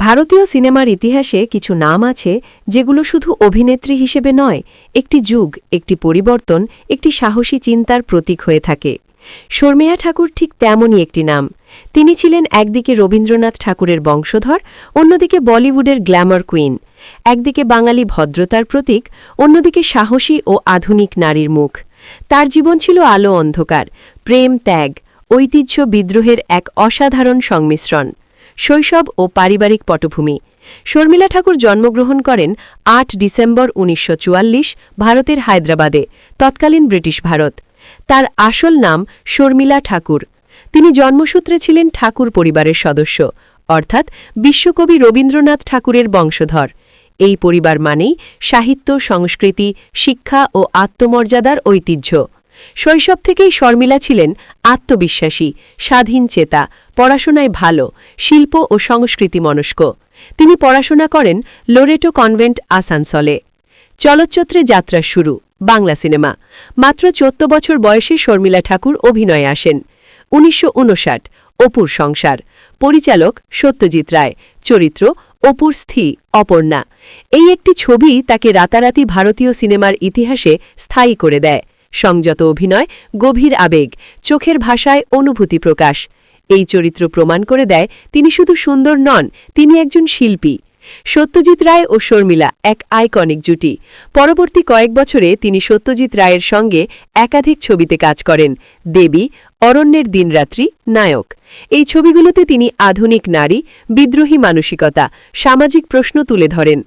ভারতীয় সিনেমার ইতিহাসে কিছু নাম আছে যেগুলো শুধু অভিনেত্রী হিসেবে নয়, একটি যুগ, একটি পরিবর্তন, একটি সাহসী চিন্তার প্রতীক হয়ে থাকে। শর্মিলা ঠাকুর ঠিক তেমনই একটি নাম। তিনি ছিলেন একদিকে রবীন্দ্রনাথ ঠাকুরের বংশধর, অন্যদিকে বলিউডের গ্ল্যামার কুইন। একদিকে বাঙালি ভদ্রতার প্রতীক, অন্যদিকে সাহসী ও আধুনিক নারীর মুখ। তার জীবন ছিল আলো অন্ধকার, প্রেম ত্যাগ, ঐতিহ্য বিদ্রোহের এক অসাধারণ সংমিশ্রণ। শৈশব ও পারিবারিক পটভূমি। শর্মিলা ঠাকুর জন্মগ্রহণ করেন ৮ ডিসেম্বর ১৯৪৪ ভারতের হায়দ্রাবাদে, তৎকালীন ব্রিটিশ ভারত। তার আসল নাম শর্মিলা ঠাকুর। তিনি জন্মসূত্রে ছিলেন ঠাকুর পরিবারের সদস্য, অর্থাৎ বিশ্বকবি রবীন্দ্রনাথ ঠাকুরের বংশধর। এই পরিবার মানেই সাহিত্য, সংস্কৃতি, শিক্ষা ও আত্মমর্যাদার ঐতিহ্য। শৈশব থেকেই শর্মিলা ছিলেন আত্মবিশ্বাসী, স্বাধীন চেতা, পড়াশোনায় ভালো, শিল্প ও সংস্কৃতি মনস্ক। তিনি পড়াশোনা করেন লোরেটো কনভেন্ট, আসানসোলে। চলচ্চিত্রে যাত্রা শুরু। বাংলা সিনেমা। মাত্র ১৪ বছর বয়সে শর্মিলা ঠাকুর অভিনয়ে আসেন। ১৯৫৯ অপুর সংসার। পরিচালক সত্যজিৎ রায়। চরিত্র অপুর স্থি, অপর্ণা। এই একটি ছবি তাকে রাতারাতি ভারতীয় সিনেমার ইতিহাসে স্থায়ী করে দেয়। সংযত অভিনয়, গভীর আবেগ, চোখের ভাষায় অনুভূতি প্রকাশ। এই চরিত্র প্রমাণ করে দেয় তিনি শুধু সুন্দর নন, তিনি একজন শিল্পী। সত্যজিৎ রায় ও শর্মিলা এক আইকনিক জুটি। পরবর্তী কয়েক বছরে তিনি সত্যজিৎ রায়ের সঙ্গে একাধিক ছবিতে কাজ করেন। দেবী, অরণ্যের দিনরাত্রি, নায়ক। এই ছবিগুলোতে তিনি আধুনিক নারী, বিদ্রোহী মানসিকতা, সামাজিক প্রশ্ন তুলে ধরেন।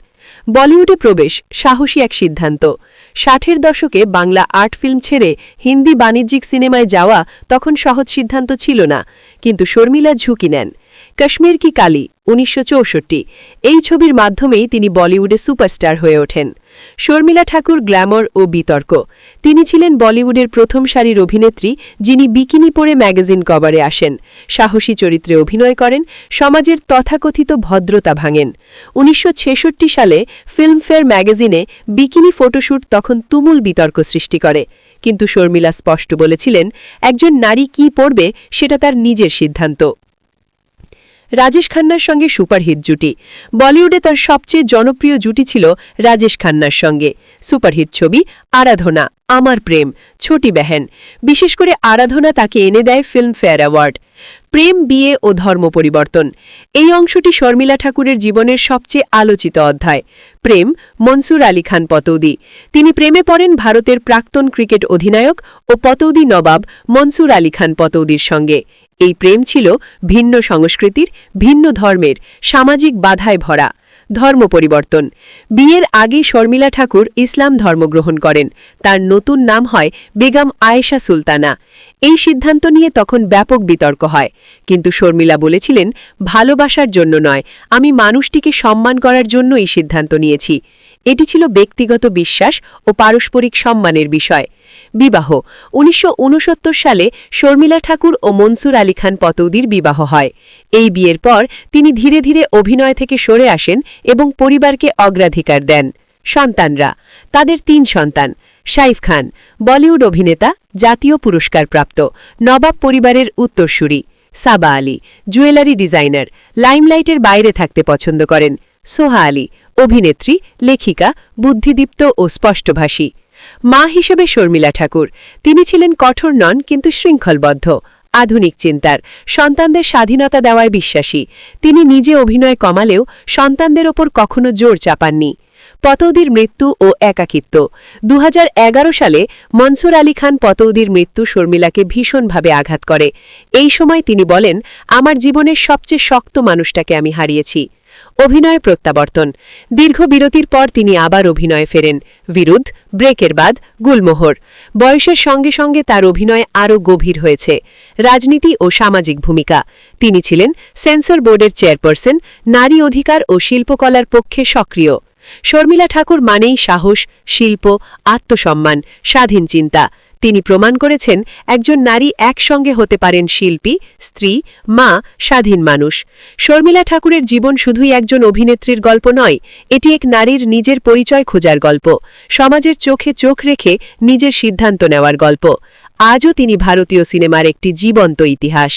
বলিউডে প্রবেশ সাহসী এক সিদ্ধান্ত। ৬০-এর দশকে বাংলা আর্ট ফিল্ম ছেড়ে হিন্দি বাণিজ্যিক সিনেমায় যাওয়া তখন সহজ সিদ্ধান্ত ছিল না, কিন্তু শর্মিলা ঝুঁকি নেন। কাশ্মীর কি কালি ১৯৬৪। এই ছবির মাধ্যমেই তিনি বলিউডে সুপারস্টার হয়ে ওঠেন। শর্মিলা ঠাকুর গ্ল্যামার ও বিতর্ক। তিনি ছিলেন বলিউডের প্রথম সারির অভিনেত্রী যিনি বিকিনি পরে ম্যাগাজিন কভারে আসেন, সাহসী চরিত্রে অভিনয় করেন, সমাজের তথাকথিত ভদ্রতা ভাঙেন। ১৯৬৬ সালে ফিল্মফেয়ার ম্যাগাজিনে বিকিনি ফটোশ্যুট তখন তুমুল বিতর্ক সৃষ্টি করে, কিন্তু শর্মিলা স্পষ্ট বলেছিলেন, একজন নারী কী পরবে সেটা তার নিজের সিদ্ধান্ত। রাজেশ খান্নার সঙ্গে সুপারহিট জুটি। বলিউডে তার সবচেয়ে জনপ্রিয় জুটি ছিল রাজেশ খান্নার সঙ্গে। সুপারহিট ছবি আরাধনা, আমার প্রেম, ছোটি বেহেন। বিশেষ করে আরাধনা তাকে এনে দেয় ফিল্মফেয়ার অ্যাওয়ার্ড। প্রেম, বিয়ে ও ধর্ম পরিবর্তন। এই অংশটি শর্মিলা ঠাকুরের জীবনের সবচেয়ে আলোচিত অধ্যায়। প্রেম, মনসুর আলী খান পতৌদি। তিনি প্রেমে পড়েন ভারতের প্রাক্তন ক্রিকেট অধিনায়ক ও পতৌদি নবাব মনসুর আলী খান পতৌদির সঙ্গে। এই প্রেম ছিল ভিন্ন সংস্কৃতির, ভিন্ন ধর্মের, সামাজিক বাধায় ভরা। ধর্ম পরিবর্তন। বিয়ের আগে শর্মিলা ঠাকুর ইসলাম ধর্মগ্রহণ করেন। তার নতুন নাম হয় বেগম আয়েশা সুলতানা। এই সিদ্ধান্ত নিয়ে তখন ব্যাপক বিতর্ক হয়, কিন্তু শর্মিলা বলেছিলেন, ভালোবাসার জন্য নয়, আমি মানুষটিকে সম্মান করার জন্য এই সিদ্ধান্ত নিয়েছি। এটি ছিল ব্যক্তিগত বিশ্বাস ও পারস্পরিক সম্মানের বিষয়। বিবাহ। ১৯৬৯ সালে শর্মিলা ঠাকুর ও মনসুর আলী খান পতৌদির বিবাহ হয়। এই বিয়ের পর তিনি ধীরে ধীরে অভিনয় থেকে সরে আসেন এবং পরিবারকে অগ্রাধিকার দেন। সন্তানরা। তাদের ৩ সন্তান। শাইফ খান, বলিউড অভিনেতা, জাতীয় পুরস্কারপ্রাপ্ত, নবাব পরিবারের উত্তরসূরি। সাবা আলী, জুয়েলারি ডিজাইনার, লাইমলাইটের বাইরে থাকতে পছন্দ করেন। সোহা আলী, অভিনেত্রী, লেখিকা, বুদ্ধিদীপ্ত ও স্পষ্টভাষী। মা হিসেবে শর্মিলা ঠাকুর। তিনি ছিলেন কঠোর নন, কিন্তু শৃঙ্খলবদ্ধ, আধুনিক চিন্তার, সন্তানদের স্বাধীনতা দেওয়ায় বিশ্বাসী। তিনি নিজে অভিনয় কমালেও সন্তানদের ওপর কখনো জোর চাপাননি। পতৌদির মৃত্যু ও একাকিত্ব। ২০১১ সালে মনসুর আলী খান পতৌদির মৃত্যু শর্মিলাকে ভীষণভাবে আঘাত করে। এই সময় তিনি বলেন, আমার জীবনের সবচেয়ে শক্ত মানুষটাকে আমি হারিয়েছি। অভিনয় প্রত্যাবর্তন। দীর্ঘ বিরতির পর তিনি আবার অভিনয়ে ফেরেন। বিরুদ্ধ, ব্রেকের বাদ, গুলমোহর। বয়সের সঙ্গে সঙ্গে তার অভিনয় আরও গভীর হয়েছে। রাজনীতি ও সামাজিক ভূমিকা। তিনি ছিলেন সেন্সর বোর্ডের চেয়ারপারসন, নারী অধিকার ও শিল্পকলার পক্ষে সক্রিয়। শর্মিলা ঠাকুর মানেই সাহস, শিল্প, আত্মসম্মান, স্বাধীন চিন্তা। তিনি প্রমাণ করেছেন, একজন নারী একসঙ্গে হতে পারেন শিল্পী, স্ত্রী, মা, স্বাধীন মানুষ। শর্মিলা ঠাকুরের জীবন শুধুই একজন অভিনেত্রীর গল্প নয়, এটি এক নারীর নিজের পরিচয় খোঁজার গল্প, সমাজের চোখে চোখ রেখে নিজের সিদ্ধান্ত নেওয়ার গল্প। আজও তিনি ভারতীয় সিনেমার একটি জীবন্ত ইতিহাস।